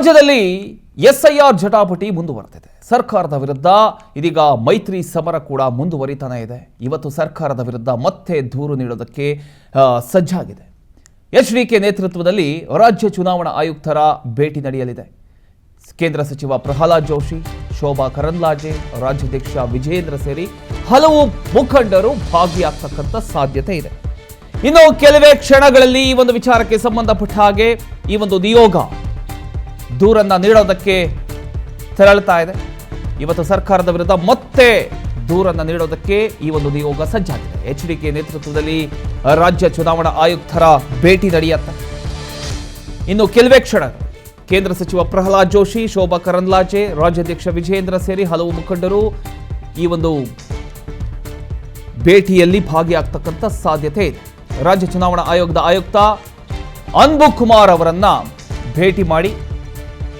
ರಾಜ್ಯದಲ್ಲಿ ಎಸ್ಐಆರ್ ಜಟಾಪಟಿ ಮುಂದುವರೆದಿದೆ. ಸರ್ಕಾರದ ವಿರುದ್ಧ ಇದೀಗ ಮೈತ್ರಿ ಸಮರ ಕೂಡ ಮುಂದುವರಿತಾನೆ ಇದೆ. ಇವತ್ತು ಸರ್ಕಾರದ ವಿರುದ್ಧ ಮತ್ತೆ ದೂರು ನೀಡೋದಕ್ಕೆ ಸಜ್ಜಾಗಿದೆ. ಎಚ್ಡಿಕೆ ನೇತೃತ್ವದಲ್ಲಿ ರಾಜ್ಯ ಚುನಾವಣಾ ಆಯುಕ್ತರ ಭೇಟಿ ನಡೆಯಲಿದೆ. ಕೇಂದ್ರ ಸಚಿವ ಪ್ರಹ್ಲಾದ್ ಜೋಶಿ, ಶೋಭಾ ಕರಂದ್ಲಾಜೆ, ರಾಜ್ಯಾಧ್ಯಕ್ಷ ವಿಜಯೇಂದ್ರ ಸೇರಿ ಹಲವು ಮುಖಂಡರು ಭಾಗಿಯಾಗತಕ್ಕಂಥ ಸಾಧ್ಯತೆ ಇದೆ. ಇನ್ನು ಕೆಲವೇ ಕ್ಷಣಗಳಲ್ಲಿ ಈ ಒಂದು ವಿಚಾರಕ್ಕೆ ಸಂಬಂಧಪಟ್ಟ ಹಾಗೆ ಈ ಒಂದು ನಿಯೋಗ ದೂರನ್ನ ನೀಡೋದಕ್ಕೆ ತೆರಳುತ್ತಾ ಇದೆ. ಇವತ್ತು ಸರ್ಕಾರದ ವಿರುದ್ಧ ಮತ್ತೆ ದೂರನ್ನ ನೀಡೋದಕ್ಕೆ ಈ ಒಂದು ನಿಯೋಗ ಸಜ್ಜಾಗಿದೆ. ಎಚ್ಡಿಕೆ ನೇತೃತ್ವದಲ್ಲಿ ರಾಜ್ಯ ಚುನಾವಣಾ ಆಯುಕ್ತರ ಭೇಟಿ ನಡೆಯುತ್ತೆ. ಇನ್ನು ಕೆಲವೇ ಕ್ಷಣ ಕೇಂದ್ರ ಸಚಿವ ಪ್ರಹ್ಲಾದ್ ಜೋಶಿ, ಶೋಭಾ ಕರಂದ್ಲಾಜೆ, ರಾಜ್ಯಾಧ್ಯಕ್ಷ ವಿಜಯೇಂದ್ರ ಸೇರಿ ಹಲವು ಮುಖಂಡರು ಈ ಒಂದು ಭೇಟಿಯಲ್ಲಿ ಭಾಗಿಯಾಗತಕ್ಕಂಥ ಸಾಧ್ಯತೆ ಇದೆ. ರಾಜ್ಯ ಚುನಾವಣಾ ಆಯೋಗದ ಆಯುಕ್ತ ಅನ್ಬು ಕುಮಾರ್ ಅವರನ್ನ ಭೇಟಿ ಮಾಡಿ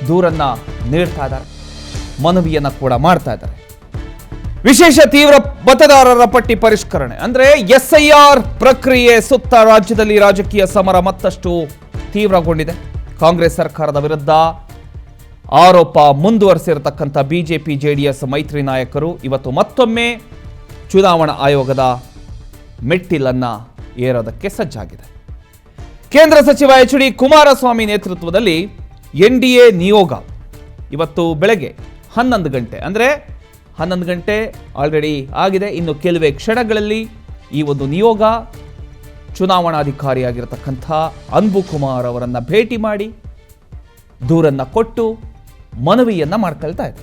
ದೂರನ್ನ ನೀಡ್ತಾ ಇದ್ದಾರೆ, ಮನವಿಯನ್ನ ಕೂಡ ಮಾಡ್ತಾ ಇದ್ದಾರೆ. ವಿಶೇಷ ತೀವ್ರ ಮತದಾರರ ಪಟ್ಟಿ ಪರಿಷ್ಕರಣೆ ಅಂದ್ರೆ ಎಸ್ಐಆರ್ ಪ್ರಕ್ರಿಯೆ ಸುತ್ತ ರಾಜ್ಯದಲ್ಲಿ ರಾಜಕೀಯ ಸಮರ ಮತ್ತಷ್ಟು ತೀವ್ರಗೊಂಡಿದೆ. ಕಾಂಗ್ರೆಸ್ ಸರ್ಕಾರದ ವಿರುದ್ಧ ಆರೋಪ ಮುಂದುವರೆಸಿರತಕ್ಕಂಥ ಬಿಜೆಪಿ ಜೆಡಿಎಸ್ ಮೈತ್ರಿ ನಾಯಕರು ಇವತ್ತು ಮತ್ತೊಮ್ಮೆ ಚುನಾವಣಾ ಆಯೋಗದ ಮೆಟ್ಟಿಲನ್ನ ಏರೋದಕ್ಕೆ ಸಜ್ಜಾಗಿದೆ. ಕೇಂದ್ರ ಸಚಿವ ಎಚ್.ಡಿ. ಕುಮಾರಸ್ವಾಮಿ ನೇತೃತ್ವದಲ್ಲಿ ಎನ್ಡಿಎ ನಿಯೋಗ ಇವತ್ತು ಬೆಳಗ್ಗೆ 11 ಗಂಟೆ ಅಂದರೆ 11 ಗಂಟೆ ಆಲ್ರೆಡಿ ಆಗಿದೆ. ಇನ್ನು ಕೆಲವೇ ಕ್ಷಣಗಳಲ್ಲಿ ಈ ಒಂದು ನಿಯೋಗ ಚುನಾವಣಾಧಿಕಾರಿಯಾಗಿರತಕ್ಕಂಥ ಅನ್ಬು ಕುಮಾರ್ ಅವರನ್ನು ಭೇಟಿ ಮಾಡಿ ದೂರನ್ನ ಕೊಟ್ಟು ಮನವಿಯನ್ನ ಮಾಡ್ಕೊಳ್ತಾ ಇದೆ.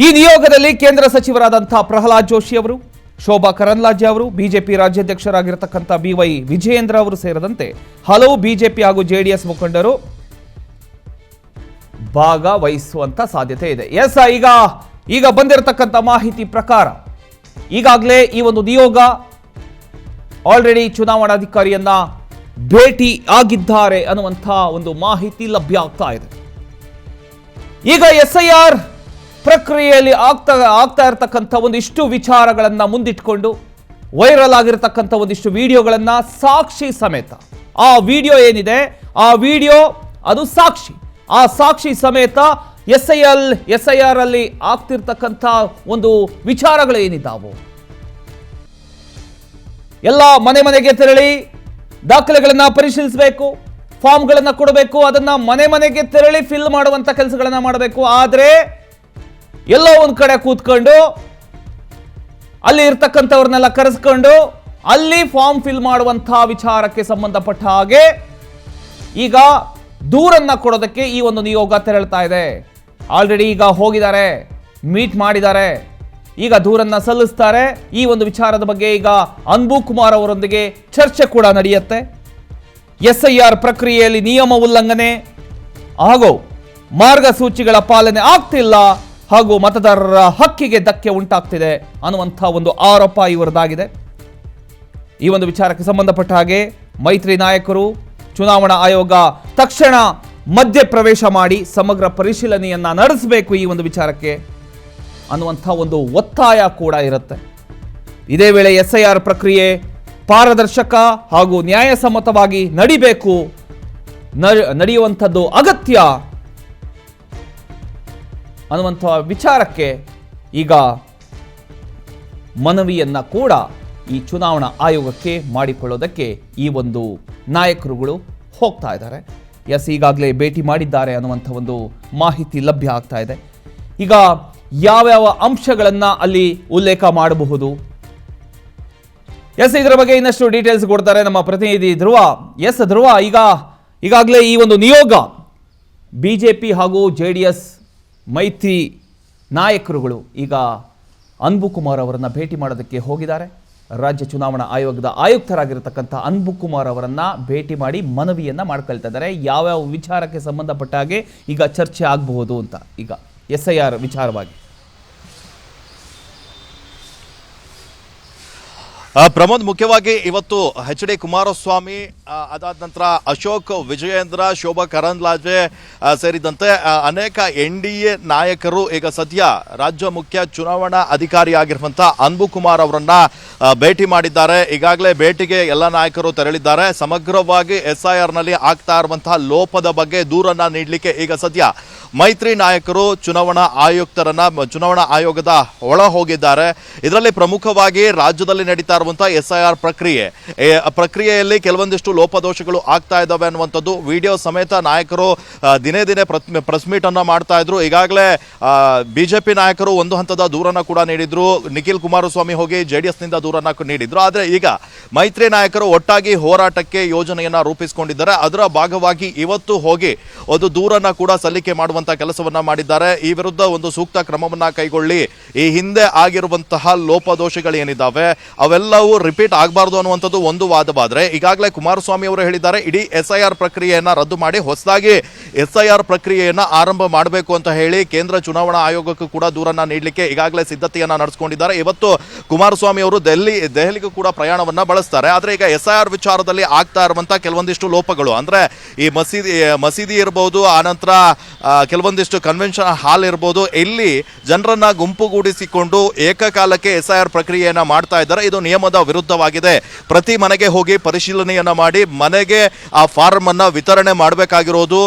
ಈ ನಿಯೋಗದಲ್ಲಿ ಕೇಂದ್ರ ಸಚಿವರಾದಂಥ ಪ್ರಹ್ಲಾದ್ ಜೋಶಿ ಅವರು, ಶೋಭಾ ಕರಂದ್ಲಾಜೆ ಅವರು, ಬಿಜೆಪಿ ರಾಜ್ಯಾಧ್ಯಕ್ಷರಾಗಿರತಕ್ಕಂಥ BY ವಿಜಯೇಂದ್ರ ಅವರು ಸೇರಿದಂತೆ ಹಲವು ಬಿಜೆಪಿ ಹಾಗೂ ಜೆಡಿಎಸ್ ಮುಖಂಡರು ಭಾಗವಹಿಸುವಂತ ಸಾಧ್ಯತೆ ಇದೆ. ಈಗ ಬಂದಿರತಕ್ಕಂಥ ಮಾಹಿತಿ ಪ್ರಕಾರ ಈಗಾಗಲೇ ಈ ಒಂದು ನಿಯೋಗ ಆಲ್ರೆಡಿ ಚುನಾವಣಾಧಿಕಾರಿಯನ್ನ ಭೇಟಿ ಆಗಿದ್ದಾರೆ ಅನ್ನುವಂಥ ಒಂದು ಮಾಹಿತಿ ಲಭ್ಯ ಆಗ್ತಾ ಇದೆ. ಈಗ ಎಸ್ಐಆರ್ ಪ್ರಕ್ರಿಯೆಯಲ್ಲಿ ಆಗ್ತಾ ಇರತಕ್ಕಂಥ ಒಂದಿಷ್ಟು ವಿಚಾರಗಳನ್ನ ಮುಂದಿಟ್ಕೊಂಡು ವೈರಲ್ ಆಗಿರತಕ್ಕಂಥ ಒಂದಿಷ್ಟು ವಿಡಿಯೋಗಳನ್ನ ಸಾಕ್ಷಿ ಸಮೇತ, ಆ ವಿಡಿಯೋ ಏನಿದೆ ಆ ವಿಡಿಯೋ ಅದು ಸಾಕ್ಷಿ, ಆ ಸಾಕ್ಷಿ ಸಮೇತ ಎಸ್ಐಆರ್ ಅಲ್ಲಿ ಆಗ್ತಿರ್ತಕ್ಕಂಥ ಒಂದು ವಿಚಾರಗಳು ಏನಿದ್ದಾವೋ ಎಲ್ಲ ಮನೆ ಮನೆಗೆ ತೆರಳಿ ದಾಖಲೆಗಳನ್ನ ಪರಿಶೀಲಿಸಬೇಕು, ಫಾರ್ಮ್ಗಳನ್ನ ಕೊಡಬೇಕು, ಅದನ್ನ ಮನೆ ಮನೆಗೆ ತೆರಳಿ ಫಿಲ್ ಮಾಡುವಂತ ಕೆಲಸಗಳನ್ನ ಮಾಡಬೇಕು. ಆದ್ರೆ ಎಲ್ಲೋ ಒಂದ್ ಕಡೆ ಕೂತ್ಕೊಂಡು ಅಲ್ಲಿ ಇರ್ತಕ್ಕಂಥವ್ರನ್ನೆಲ್ಲ ಕರೆಸ್ಕೊಂಡು ಅಲ್ಲಿ ಫಾರ್ಮ್ ಫಿಲ್ ಮಾಡುವಂತಹ ವಿಚಾರಕ್ಕೆ ಸಂಬಂಧಪಟ್ಟ ಹಾಗೆ ಈಗ ದೂರನ್ನ ಕೊಡೋದಕ್ಕೆ ಈ ಒಂದು ನಿಯೋಗ ತೆರಳ್ತಾ ಇದೆ. ಆಲ್ರೆಡಿ ಈಗ ಹೋಗಿದ್ದಾರೆ, ಮೀಟ್ ಮಾಡಿದ್ದಾರೆ, ಈಗ ದೂರನ್ನ ಸಲ್ಲಿಸ್ತಾರೆ. ಈ ಒಂದು ವಿಚಾರದ ಬಗ್ಗೆ ಈಗ ಅನ್ಬು ಕುಮಾರ್ ಅವರೊಂದಿಗೆ ಚರ್ಚೆ ಕೂಡ ನಡೆಯುತ್ತೆ. ಎಸ್ಐಆರ್ ಪ್ರಕ್ರಿಯೆಯಲ್ಲಿ ನಿಯಮ ಉಲ್ಲಂಘನೆ ಹಾಗೂ ಮಾರ್ಗಸೂಚಿಗಳ ಪಾಲನೆ ಆಗ್ತಿಲ್ಲ ಹಾಗೂ ಮತದಾರರ ಹಕ್ಕಿಗೆ ಧಕ್ಕೆ ಉಂಟಾಗ್ತಿದೆ ಅನ್ನುವಂಥ ಒಂದು ಆರೋಪ ಇವರದಾಗಿದೆ. ಈ ಒಂದು ವಿಚಾರಕ್ಕೆ ಸಂಬಂಧಪಟ್ಟ ಹಾಗೆ ಮೈತ್ರಿ ನಾಯಕರು, ಚುನಾವಣಾ ಆಯೋಗ ತಕ್ಷಣ ಮಧ್ಯಪ್ರವೇಶ ಮಾಡಿ ಸಮಗ್ರ ಪರಿಶೀಲನೆಯನ್ನ ನಡೆಸಬೇಕು ಈ ಒಂದು ವಿಚಾರಕ್ಕೆ ಅನ್ನುವಂಥ ಒಂದು ಒತ್ತಾಯ ಕೂಡ ಇರುತ್ತೆ. ಇದೇ ವೇಳೆ ಎಸ್ಐಆರ್ ಪ್ರಕ್ರಿಯೆ ಪಾರದರ್ಶಕ ಹಾಗೂ ನ್ಯಾಯಸಮ್ಮತವಾಗಿ ನಡೆಯುವಂಥದ್ದು ಅಗತ್ಯ ಅನ್ನುವಂಥ ವಿಚಾರಕ್ಕೆ ಈಗ ಮನವಿಯನ್ನ ಕೂಡ ಈ ಚುನಾವಣಾ ಆಯೋಗಕ್ಕೆ ಮಾಡಿಕೊಳ್ಳೋದಕ್ಕೆ ಈ ಒಂದು ನಾಯಕರುಗಳು ಹೋಗ್ತಾ ಇದ್ದಾರೆ. ಈಗಾಗಲೇ ಭೇಟಿ ಮಾಡಿದ್ದಾರೆ ಅನ್ನುವಂಥ ಒಂದು ಮಾಹಿತಿ ಲಭ್ಯ ಆಗ್ತಾ ಇದೆ. ಈಗ ಯಾವ್ಯಾವ ಅಂಶಗಳನ್ನ ಅಲ್ಲಿ ಉಲ್ಲೇಖ ಮಾಡಬಹುದು, ಇದರ ಬಗ್ಗೆ ಇನ್ನಷ್ಟು ಡೀಟೇಲ್ಸ್ ಕೊಡ್ತಾರೆ ನಮ್ಮ ಪ್ರತಿನಿಧಿ ಧ್ರುವ. ಧ್ರುವ, ಈಗಾಗಲೇ ಈ ಒಂದು ನಿಯೋಗ ಬಿಜೆಪಿ ಹಾಗೂ ಜೆಡಿಎಸ್ ಮೈತ್ರಿ ನಾಯಕರುಗಳು ಈಗ ಅನ್ಬು ಕುಮಾರ್ ಅವರನ್ನ ಭೇಟಿ ಮಾಡೋದಕ್ಕೆ ಹೋಗಿದ್ದಾರೆ. ರಾಜ್ಯ ಚುನಾವಣಾ ಆಯೋಗದ ಆಯುಕ್ತರಾಗಿರತಕ್ಕಂಥ ಅನ್ಬು ಕುಮಾರ್ ಅವರನ್ನ ಭೇಟಿ ಮಾಡಿ ಮನವಿಯನ್ನ ಮಾಡ್ಕೊಳ್ತಾ ಇದ್ದಾರೆ. ಯಾವ್ಯಾವ ವಿಚಾರಕ್ಕೆ ಸಂಬಂಧಪಟ್ಟ ಹಾಗೆ ಈಗ ಚರ್ಚೆ ಆಗಬಹುದು ಅಂತ ಈಗ ಎಸ್ಐಆರ್ ವಿಚಾರವಾಗಿ. ಪ್ರಮೋದ್, ಮುಖ್ಯವಾಗಿ ಇವತ್ತು ಎಚ್.ಡಿ. ಕುಮಾರಸ್ವಾಮಿ, ಅದಾದ ನಂತರ ಅಶೋಕ್ ವಿಜಯೇಂದ್ರ, ಶೋಭಾ ಕರಂದ್ಲಾಜೆ ಸೇರಿದಂತೆ ಅನೇಕ NDA ನಾಯಕರು ಈಗ ಸದ್ಯ ರಾಜ್ಯ ಮುಖ್ಯ ಚುನಾವಣಾ ಅಧಿಕಾರಿಯಾಗಿರುವಂತಹ ಅನ್ಬು ಕುಮಾರ್ ಅವರನ್ನ ಭೇಟಿ ಮಾಡಿದ್ದಾರೆ. ಈಗಾಗಲೇ ಭೇಟಿಗೆ ಎಲ್ಲ ನಾಯಕರು ತೆರಳಿದ್ದಾರೆ. ಸಮಗ್ರವಾಗಿ SIR ನಲ್ಲಿ ಆಗ್ತಾ ಇರುವಂತಹ ಲೋಪದ ಬಗ್ಗೆ ದೂರನ್ನ ನೀಡಲಿಕ್ಕೆ ಈಗ ಸದ್ಯ ಮೈತ್ರಿ ನಾಯಕರು ಚುನಾವಣಾ ಆಯೋಗದ ಒಳ ಹೋಗಿದ್ದಾರೆ. ಇದರಲ್ಲಿ ಪ್ರಮುಖವಾಗಿ ರಾಜ್ಯದಲ್ಲಿ ನಡೀತಾ ಇರುವಂತಹ SIR ಪ್ರಕ್ರಿಯೆಯಲ್ಲಿ ಕೆಲವೊಂದಿಷ್ಟು ಲೋಪದೋಷಗಳು ಆಗ್ತಾ ಇದ್ದಾವೆ ಅನ್ನುವಂಥದ್ದು ವಿಡಿಯೋ ಸಮೇತ ನಾಯಕರು ದಿನೇ ದಿನೇ ಪ್ರೆಸ್ ಮೀಟ್ ಅನ್ನ ಮಾಡ್ತಾ ಇದ್ರು. ಈಗಾಗಲೇ ಬಿಜೆಪಿ ನಾಯಕರು ಒಂದು ಹಂತದ ದೂರನ್ನ ಕೂಡ ನೀಡಿದ್ರು. ನಿಖಿಲ್ ಕುಮಾರಸ್ವಾಮಿ ಹೋಗಿ JDS ನಿಂದ ದೂರನ್ನ ನೀಡಿದ್ರು. ಆದ್ರೆ ಈಗ ಮೈತ್ರಿ ನಾಯಕರು ಒಟ್ಟಾಗಿ ಹೋರಾಟಕ್ಕೆ ಯೋಜನೆಯನ್ನ ರೂಪಿಸಿಕೊಂಡಿದ್ದಾರೆ. ಅದರ ಭಾಗವಾಗಿ ಇವತ್ತು ಹೋಗಿ ಒಂದು ದೂರನ್ನ ಕೂಡ ಸಲ್ಲಿಕೆ ಮಾಡುವಂತ ಕೆಲಸವನ್ನ ಮಾಡಿದ್ದಾರೆ. ಈ ವಿರುದ್ಧ ಒಂದು ಸೂಕ್ತ ಕ್ರಮವನ್ನ ಕೈಗೊಳ್ಳಿ, ಈ ಹಿಂದೆ ಆಗಿರುವಂತಹ ಲೋಪದೋಷಗಳೇನಿದ್ದಾವೆ ಅವೆಲ್ಲವೂ ರಿಪೀಟ್ ಆಗಬಾರದು ಅನ್ನುವಂಥದ್ದು ಒಂದು ವಾದವಾದ್ರೆ, ಈಗಾಗಲೇ ಕುಮಾರಸ್ವಾಮಿ ಅವರು ಹೇಳಿದ್ದಾರೆ ಇಡೀ SIR ಪ್ರಕ್ರಿಯೆಯನ್ನ ರದ್ದು ಮಾಡಿ ಹೊಸದಾಗಿ SIR ಪ್ರಕ್ರಿಯೆಯನ್ನ ಆರಂಭ ಮಾಡಬೇಕು ಅಂತ ಹೇಳಿ ಕೇಂದ್ರ ಚುನಾವಣಾ ಆಯೋಗಕ್ಕೂ ಕೂಡ ದೂರನ್ನ ನೀಡಲಿಕ್ಕೆ ಈಗಾಗಲೇ ಸಿದ್ಧತೆಯನ್ನ ನಡೆಸಿಕೊಂಡಿದ್ದಾರೆ. ಇವತ್ತು ಕುಮಾರಸ್ವಾಮಿ ಅವರು ದೆಹಲಿಗೂ ಕೂಡ ಪ್ರಯಾಣವನ್ನ ಬಳಸ್ತಾರೆ. ಆದ್ರೆ ಈಗ SIR ವಿಚಾರದಲ್ಲಿ ಆಗ್ತಾ ಇರುವಂತಹ ಕೆಲವೊಂದಿಷ್ಟು ಲೋಪಗಳು ಅಂದ್ರೆ ಈ ಮಸೀದಿ ಇರಬಹುದು, ಆನಂತರ ಕೆಲವೊಂದಿಷ್ಟು ಕನ್ವೆನ್ಷನ್ ಹಾಲ್ ಇರಬಹುದು, ಇಲ್ಲಿ ಜನರನ್ನ ಗುಂಪುಗೂಡಿಸಿಕೊಂಡು ಏಕಕಾಲಕ್ಕೆ SIR ಪ್ರಕ್ರಿಯೆಯನ್ನ ಮಾಡ್ತಾ ಇದ್ದಾರೆ. ಇದು ನಿಯಮದ ವಿರುದ್ಧವಾಗಿದೆ. ಪ್ರತಿ ಮನೆಗೆ ಹೋಗಿ ಪರಿಶೀಲನೆಯನ್ನ ಮಾಡಿ ಮನೆಗೆ ಆ ಫಾರ್ಮ್ ಅನ್ನ ವಿತರಣೆ ಮಾಡಬೇಕಾಗಿರೋದು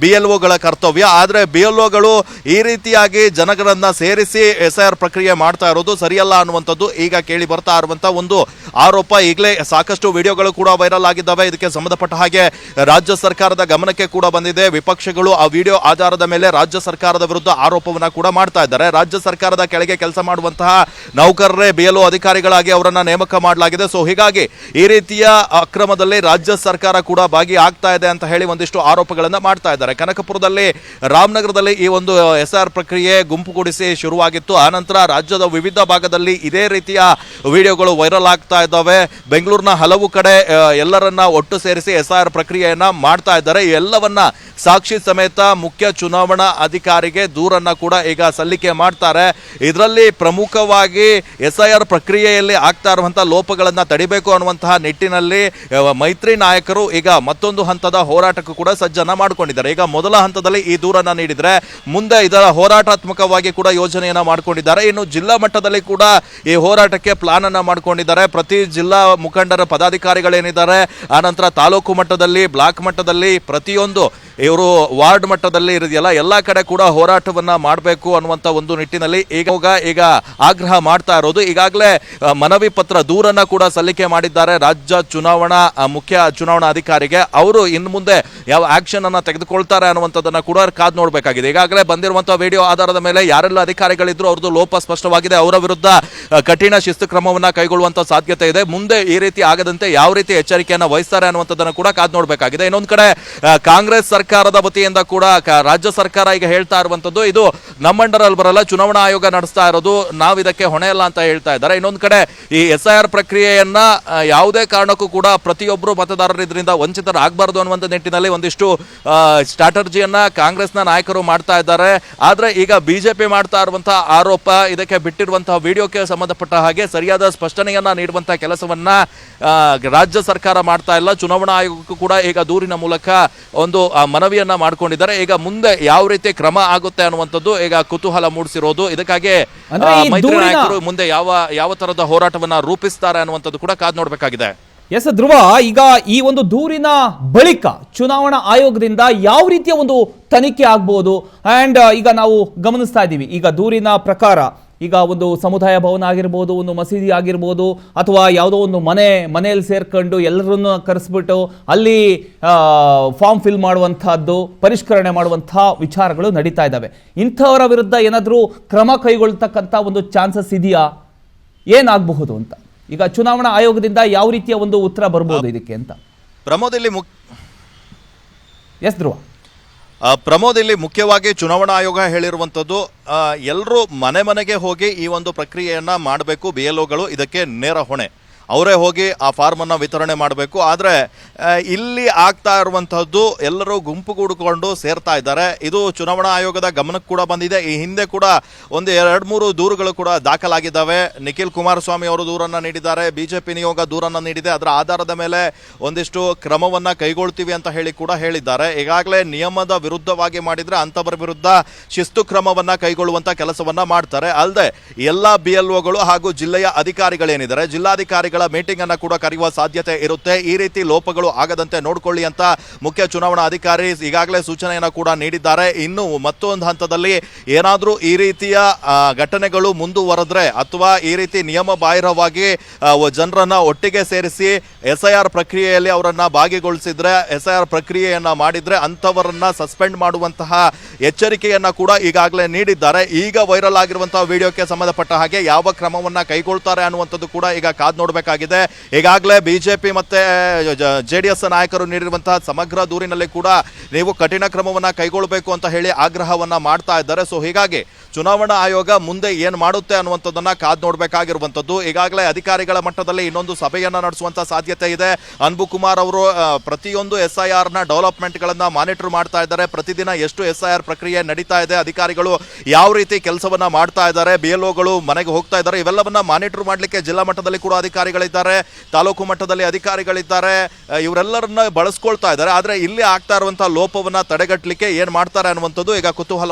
BLOಗಳ ಕರ್ತವ್ಯ. ಆದ್ರೆ BLOಗಳು ಈ ರೀತಿಯಾಗಿ ಜನಗಳನ್ನ ಸೇರಿಸಿ SIR ಪ್ರಕ್ರಿಯೆ ಮಾಡ್ತಾ ಇರೋದು ಸರಿಯಲ್ಲ ಅನ್ನುವಂಥದ್ದು ಈಗ ಕೇಳಿ ಬರ್ತಾ ಇರುವಂತಹ ಒಂದು ಆರೋಪ. ಈಗಲೇ ಸಾಕಷ್ಟು ವಿಡಿಯೋಗಳು ಕೂಡ ವೈರಲ್ ಆಗಿದ್ದಾವೆ. ಇದಕ್ಕೆ ಸಂಬಂಧಪಟ್ಟ ಹಾಗೆ ರಾಜ್ಯ ಸರ್ಕಾರದ ಗಮನಕ್ಕೆ ಕೂಡ ಬಂದಿದೆ. ವಿಪಕ್ಷಗಳು ಆ ವಿಡಿಯೋ ಆಧಾರದ ಮೇಲೆ ರಾಜ್ಯ ಸರ್ಕಾರದ ವಿರುದ್ಧ ಆರೋಪವನ್ನ ಕೂಡ ಮಾಡ್ತಾ ಇದ್ದಾರೆ. ರಾಜ್ಯ ಸರ್ಕಾರದ ಕೆಳಗೆ ಕೆಲಸ ಮಾಡುವಂತಹ ನೌಕರರೇ BLO ಅಧಿಕಾರಿಗಳಾಗಿ ಅವರನ್ನ ನೇಮಕ ಮಾಡಲಾಗಿದೆ. ಸೊ ಹೀಗಾಗಿ ಈ ರೀತಿಯ ಅಕ್ರಮದಲ್ಲಿ ರಾಜ್ಯ ಸರ್ಕಾರ ಕೂಡ ಭಾಗಿ ಆಗ್ತಾ ಇದೆ ಅಂತ ಹೇಳಿ ಒಂದಿಷ್ಟು ಆರೋಪಗಳನ್ನ ಮಾಡ್ತಾ ಇದ್ದಾರೆ. ಕನಕಪುರದಲ್ಲಿ, ರಾಮನಗರದಲ್ಲಿ ಈ ಒಂದು SIR ಪ್ರಕ್ರಿಯೆ ಗುಂಪುಗೂಡಿಸಿ ಶುರುವಾಗಿತ್ತು. ಆನಂತರ ರಾಜ್ಯದ ವಿವಿಧ ಭಾಗದಲ್ಲಿ ಇದೇ ರೀತಿಯ ವಿಡಿಯೋಗಳು ವೈರಲ್ ಆಗ್ತಾ ಇದ್ದಾವೆ. ಬೆಂಗಳೂರಿನ ಹಲವು ಕಡೆ ಎಲ್ಲರನ್ನ ಒಟ್ಟು ಸೇರಿಸಿ SIR ಪ್ರಕ್ರಿಯೆಯನ್ನ ಮಾಡ್ತಾ ಇದ್ದಾರೆ. ಎಲ್ಲವನ್ನ ಸಾಕ್ಷಿ ಸಮೇತ ಮುಖ್ಯ ಚುನಾವಣಾ ಅಧಿಕಾರಿಗೆ ದೂರನ್ನ ಕೂಡ ಈಗ ಸಲ್ಲಿಕೆ ಮಾಡ್ತಾರೆ. ಇದರಲ್ಲಿ ಪ್ರಮುಖವಾಗಿ SIR ಪ್ರಕ್ರಿಯೆಯಲ್ಲಿ ಆಗ್ತಾ ಇರುವಂತಹ ಲೋಪಗಳನ್ನ ತಡಿಬೇಕು ಅನ್ನುವಂತಹ ನಿಟ್ಟಿನಲ್ಲಿ ಮೈತ್ರಿ ನಾಯಕರು ಈಗ ಮತ್ತೊಂದು ಹಂತದ ಹೋರಾಟಕ್ಕೂ ಕೂಡ ಸಜ್ಜನ್ನ ಮಾಡಿಕೊಂಡಿದ್ದಾರೆ. ಈಗ ಮೊದಲ ಹಂತದಲ್ಲಿ ಈ ದೂರನ್ನ ನೀಡಿದ್ರೆ ಮುಂದೆ ಇದರ ಹೋರಾಟಾತ್ಮಕವಾಗಿ ಕೂಡ ಯೋಜನೆಯನ್ನ ಮಾಡಿಕೊಂಡಿದ್ದಾರೆ. ಇನ್ನು ಜಿಲ್ಲಾ ಮಟ್ಟದಲ್ಲಿ ಕೂಡ ಈ ಹೋರಾಟಕ್ಕೆ ಪ್ಲಾನ್ ಅನ್ನ ಮಾಡಿಕೊಂಡಿದ್ದಾರೆ. ಪ್ರತಿ ಜಿಲ್ಲಾ ಮುಖಂಡರ ಪದಾಧಿಕಾರಿಗಳೇನಿದ್ದಾರೆ, ಆನಂತರ ತಾಲೂಕು ಮಟ್ಟದಲ್ಲಿ, ಬ್ಲಾಕ್ ಮಟ್ಟದಲ್ಲಿ, ಪ್ರತಿಯೊಂದು ಇವರು ವಾರ್ಡ್ ಮಟ್ಟದಲ್ಲಿ ಇರೋದಿಲ್ಲ, ಎಲ್ಲ ಕಡೆ ಕೂಡ ಹೋರಾಟವನ್ನ ಮಾಡಬೇಕು ಅನ್ನುವಂತ ಒಂದು ನಿಟ್ಟಿನಲ್ಲಿ ಈಗ ಆಗ್ರಹ ಮಾಡ್ತಾ ಇರೋದು. ಈಗಾಗಲೇ ಮನವಿ ಪತ್ರ ದೂರನ್ನ ಕೂಡ ಸಲ್ಲಿಕೆ ಮಾಡಿದ್ದಾರೆ ರಾಜ್ಯ ಮುಖ್ಯ ಚುನಾವಣಾ ಅಧಿಕಾರಿಗೆ. ಅವರು ಇನ್ನು ಮುಂದೆ ಯಾವ ಆಕ್ಷನ್ ಅನ್ನ ತೆಗೆದುಕೊಳ್ತಾರೆ ಅನ್ನುವಂಥದ್ದನ್ನ ಕೂಡ ಕಾದ್ ನೋಡಬೇಕಾಗಿದೆ. ಈಗಾಗಲೇ ಬಂದಿರುವಂತಹ ವಿಡಿಯೋ ಆಧಾರದ ಮೇಲೆ ಯಾರೆಲ್ಲ ಅಧಿಕಾರಿಗಳಿದ್ರು ಅವ್ರದ್ದು ಲೋಪ ಸ್ಪಷ್ಟವಾಗಿದೆ. ಅವರ ವಿರುದ್ಧ ಕಠಿಣ ಶಿಸ್ತು ಕ್ರಮವನ್ನ ಕೈಗೊಳ್ಳುವಂತ ಸಾಧ್ಯತೆ ಇದೆ. ಮುಂದೆ ಈ ರೀತಿ ಆಗದಂತೆ ಯಾವ ರೀತಿ ಎಚ್ಚರಿಕೆಯನ್ನ ವಹಿಸ್ತಾರೆ ಅನ್ನುವಂಥದ್ದನ್ನ ಕೂಡ ಕಾದ್ ನೋಡಬೇಕಾಗಿದೆ. ಇನ್ನೊಂದು ಕಡೆ ಕಾಂಗ್ರೆಸ್ ಸರ್ಕಾರದ ವತಿಯಿಂದ ಕೂಡ ರಾಜ್ಯ ಸರ್ಕಾರ ಈಗ ಹೇಳ್ತಾ ಇರುವಂತದ್ದು ಇದು ನಮ್ಮ ಅಂಡರಲ್ಲಿ ಬರಲ್ಲ, ಚುನಾವಣಾ ಆಯೋಗ ನಡೆಸ್ತಾ ಇರೋದು, ನಾವು ಇದಕ್ಕೆ ಹೊಣೆಯಲ್ಲ ಅಂತ ಹೇಳ್ತಾ ಇದ್ದಾರೆ. ಇನ್ನೊಂದು ಕಡೆ ಈ SIR ಪ್ರಕ್ರಿಯೆಯನ್ನ ಯಾವುದೇ ಕಾರಣಕ್ಕೂ ಕೂಡ ಪ್ರತಿಯೊಬ್ಬರು ಮತದಾರರು ಇದರಿಂದ ವಂಚಿತರಾಗಬಾರದು ಅನ್ನುವಂಥ ನಿಟ್ಟಿನಲ್ಲಿ ಒಂದಿಷ್ಟು ಸ್ಟ್ರಾಟಜಿಯನ್ನ ಕಾಂಗ್ರೆಸ್ನ ನಾಯಕರು ಮಾಡ್ತಾ ಇದ್ದಾರೆ. ಆದ್ರೆ ಈಗ ಬಿಜೆಪಿ ಮಾಡ್ತಾ ಇರುವಂತಹ ಆರೋಪ, ಇದಕ್ಕೆ ಬಿಟ್ಟಿರುವಂತಹ ವಿಡಿಯೋಕ್ಕೆ ಸಂಬಂಧಪಟ್ಟ ಹಾಗೆ ಸರಿಯಾದ ಸ್ಪಷ್ಟನೆಯನ್ನ ನೀಡುವಂತಹ ಕೆಲಸವನ್ನ ರಾಜ್ಯ ಸರ್ಕಾರ ಮಾಡ್ತಾ ಇಲ್ಲ. ಚುನಾವಣಾ ಆಯೋಗಕ್ಕೂ ಕೂಡ ಈಗ ದೂರಿನ ಮೂಲಕ ಒಂದು ಮನವಿಯನ್ನ ಮಾಡ್ಕೊಂಡಿದ್ದಾರೆ. ಈಗ ಮುಂದೆ ಯಾವ ರೀತಿ ಕ್ರಮ ಆಗುತ್ತೆ ಅನ್ನುವಂಥದ್ದು ಈಗ ಕುತೂಹಲ ಮೂಡಿಸಿರೋದು. ಇದಕ್ಕಾಗಿ ಮೈತ್ರಿ ನಾಯಕರು ಮುಂದೆ ಯಾವ ತರದ ಹೋರಾಟವನ್ನ ರೂಪಿಸ್ತಾರೆ ಅನ್ನುವಂಥದ್ದು ಕೂಡ ಕಾದ್ ನೋಡಬೇಕಾಗಿದೆ. ಎಸ್ ಧ್ರುವ, ಈಗ ಈ ಒಂದು ದೂರಿನ ಬಳಿಕ ಚುನಾವಣಾ ಆಯೋಗದಿಂದ ಯಾವ ರೀತಿಯ ಒಂದು ತನಿಖೆ ಆಗ್ಬಹುದು? ಅಂಡ್ ಈಗ ನಾವು ಗಮನಿಸ್ತಾ ಇದ್ದೀವಿ, ಈಗ ದೂರಿನ ಪ್ರಕಾರ ಈಗ ಒಂದು ಸಮುದಾಯ ಭವನ ಆಗಿರ್ಬೋದು, ಒಂದು ಮಸೀದಿ ಆಗಿರ್ಬೋದು, ಅಥವಾ ಯಾವುದೋ ಒಂದು ಮನೆಯಲ್ಲಿ ಸೇರ್ಕೊಂಡು ಎಲ್ಲರನ್ನು ಕರೆಸ್ಬಿಟ್ಟು ಅಲ್ಲಿ ಫಾರ್ಮ್ ಫಿಲ್ ಮಾಡುವಂತಹದ್ದು, ಪರಿಷ್ಕರಣೆ ಮಾಡುವಂಥ ವಿಚಾರಗಳು ನಡೀತಾ ಇದ್ದಾವೆ. ಇಂಥವರ ವಿರುದ್ಧ ಏನಾದರೂ ಕ್ರಮ ಕೈಗೊಳ್ತಕ್ಕಂಥ ಒಂದು ಚಾನ್ಸಸ್ ಇದೆಯಾ? ಏನಾಗಬಹುದು ಅಂತ ಈಗ ಚುನಾವಣಾ ಆಯೋಗದಿಂದ ಯಾವ ರೀತಿಯ ಒಂದು ಉತ್ತರ ಬರ್ಬೋದು ಇದಕ್ಕೆ ಅಂತ? ಪ್ರಮೋದ್, ಇಲ್ಲಿ ಮುಖ್ಯವಾಗಿ ಚುನಾವಣಾ ಆಯೋಗ ಹೇಳಿರುವಂಥದ್ದು ಎಲ್ಲರೂ ಮನೆಗೆ ಹೋಗಿ ಈ ಒಂದು ಪ್ರಕ್ರಿಯೆಯನ್ನ ಮಾಡಬೇಕು. BLOಗಳು ಇದಕ್ಕೆ ನೇರ ಹೊಣೆ. ಅವರೇ ಹೋಗಿ ಆ ಫಾರ್ಮ್ ಅನ್ನ ವಿತರಣೆ ಮಾಡಬೇಕು. ಆದರೆ ಇಲ್ಲಿ ಆಗ್ತಾ ಇರುವಂತಹದ್ದು ಎಲ್ಲರೂ ಗುಂಪುಗೂಡಿಕೊಂಡು ಸೇರ್ತಾ ಇದ್ದಾರೆ. ಇದು ಚುನಾವಣಾ ಆಯೋಗದ ಗಮನಕ್ಕೆ ಕೂಡ ಬಂದಿದೆ. ಈ ಹಿಂದೆ ಕೂಡ ಒಂದು 2-3 ದೂರುಗಳು ಕೂಡ ದಾಖಲಾಗಿದ್ದಾವೆ. ನಿಖಿಲ್ ಕುಮಾರಸ್ವಾಮಿ ಅವರು ದೂರನ್ನ ನೀಡಿದ್ದಾರೆ, ಬಿಜೆಪಿ ನಿಯೋಗ ದೂರನ್ನ ನೀಡಿದೆ. ಅದರ ಆಧಾರದ ಮೇಲೆ ಒಂದಿಷ್ಟು ಕ್ರಮವನ್ನ ಕೈಗೊಳ್ತೀವಿ ಅಂತ ಹೇಳಿ ಕೂಡ ಹೇಳಿದ್ದಾರೆ. ಈಗಾಗಲೇ ನಿಯಮದ ವಿರುದ್ಧವಾಗಿ ಮಾಡಿದ್ರೆ ಅಂತವರ ವಿರುದ್ಧ ಶಿಸ್ತು ಕ್ರಮವನ್ನ ಕೈಗೊಳ್ಳುವಂತ ಕೆಲಸವನ್ನ ಮಾಡ್ತಾರೆ. ಅಲ್ಲದೆ ಎಲ್ಲಾ BLOಗಳು ಹಾಗೂ ಜಿಲ್ಲೆಯ ಅಧಿಕಾರಿಗಳೇನಿದ್ದಾರೆ, ಜಿಲ್ಲಾಧಿಕಾರಿಗಳ ಮೀಟಿಂಗ್ ಅನ್ನ ಕೂಡ ಕರೆಯುವ ಸಾಧ್ಯತೆ ಇರುತ್ತೆ. ಈ ರೀತಿ ಲೋಪಗಳು ಆಗದಂತೆ ನೋಡ್ಕೊಳ್ಳಿ ಅಂತ ಮುಖ್ಯ ಚುನಾವಣಾ ಅಧಿಕಾರಿ ಈಗಾಗಲೇ ಸೂಚನೆಯನ್ನ ಕೂಡ ನೀಡಿದ್ದಾರೆ. ಇನ್ನು ಮತ್ತೊಂದು ಹಂತದಲ್ಲಿ ಏನಾದರೂ ಈ ರೀತಿಯ ಘಟನೆಗಳು ಮುಂದುವರೆದ್ರೆ ಅಥವಾ ಈ ರೀತಿ ನಿಯಮ ಬಾಹಿರವಾಗಿ ಜನರನ್ನ ಒಟ್ಟಿಗೆ ಸೇರಿಸಿ SIR ಪ್ರಕ್ರಿಯೆಯಲ್ಲಿ ಅವರನ್ನ ಭಾಗಿಗೊಳಿಸಿದ್ರೆ, SIR ಪ್ರಕ್ರಿಯೆಯನ್ನ ಮಾಡಿದ್ರೆ ಅಂತವರನ್ನ ಸಸ್ಪೆಂಡ್ ಮಾಡುವಂತಹ ಎಚ್ಚರಿಕೆಯನ್ನ ಕೂಡ ಈಗಾಗಲೇ ನೀಡಿದ್ದಾರೆ. ಈಗ ವೈರಲ್ ಆಗಿರುವಂತಹ ವಿಡಿಯೋಕ್ಕೆ ಸಂಬಂಧಪಟ್ಟ ಹಾಗೆ ಯಾವ ಕ್ರಮವನ್ನ ಕೈಗೊಳ್ತಾರೆ ಅನ್ನುವಂಥದ್ದು ಕೂಡ ಈಗ ಕಾದ್ ನೋಡಬೇಕಾಗಿದೆ. ಈಗಾಗಲೇ ಬಿಜೆಪಿ ಮತ್ತೆ JDS ನಾಯಕರು ನೀಡಿರುವಂತಹ ಸಮಗ್ರ ದೂರಿನಲ್ಲಿ ಕೂಡ ನೀವು ಕಠಿಣ ಕ್ರಮವನ್ನ ಕೈಗೊಳ್ಳಬೇಕು ಅಂತ ಹೇಳಿ ಆಗ್ರಹವನ್ನ ಮಾಡ್ತಾ ಇದ್ದಾರೆ. ಸೊ ಹೀಗಾಗಿ ಚುನಾವಣಾ ಆಯೋಗ ಮುಂದೆ ಏನ್ ಮಾಡುತ್ತೆ ಅನ್ನುವಂಥದ್ದನ್ನ ಕಾದ್ ನೋಡಬೇಕಾಗಿರುವಂಥದ್ದು. ಈಗಾಗಲೇ ಅಧಿಕಾರಿಗಳ ಮಟ್ಟದಲ್ಲಿ ಇನ್ನೊಂದು ಸಭೆಯನ್ನ ನಡೆಸುವಂತ ಸಾಧ್ಯತೆ ಇದೆ. ಅನ್ಬು ಕುಮಾರ್ ಅವರು ಪ್ರತಿಯೊಂದು SIR ನ ಡೆವಲಪ್ಮೆಂಟ್ ಗಳನ್ನ ಮಾನಿಟರ್ ಮಾಡ್ತಾ ಇದ್ದಾರೆ. ಪ್ರತಿದಿನ ಎಷ್ಟು SIR ಪ್ರಕ್ರಿಯೆ ನಡೀತಾ ಇದೆ, ಅಧಿಕಾರಿಗಳು ಯಾವ ರೀತಿ ಕೆಲಸವನ್ನ ಮಾಡ್ತಾ ಇದ್ದಾರೆ, BLOಗಳು ಮನೆಗೆ ಹೋಗ್ತಾ ಇದ್ದಾರೆ, ಇವೆಲ್ಲವನ್ನ ಮಾನಿಟರ್ ಮಾಡಲಿಕ್ಕೆ ಜಿಲ್ಲಾ ಮಟ್ಟದಲ್ಲಿ ಕೂಡ ಅಧಿಕಾರಿಗಳಿದ್ದಾರೆ, ತಾಲೂಕು ಮಟ್ಟದಲ್ಲಿ ಅಧಿಕಾರಿಗಳಿದ್ದಾರೆ. ಇವರೆಲ್ಲರನ್ನ ಬಳಸ್ಕೊಳ್ತಾ ಇದ್ದಾರೆ. ಆದ್ರೆ ಇಲ್ಲಿ ಆಗ್ತಾ ಇರುವಂತಹ ಲೋಪವನ್ನ ತಡೆಗಟ್ಟಲಿಕ್ಕೆ ಏನ್ ಮಾಡ್ತಾರೆ ಅನ್ನುವಂಥದ್ದು ಈಗ ಕುತೂಹಲ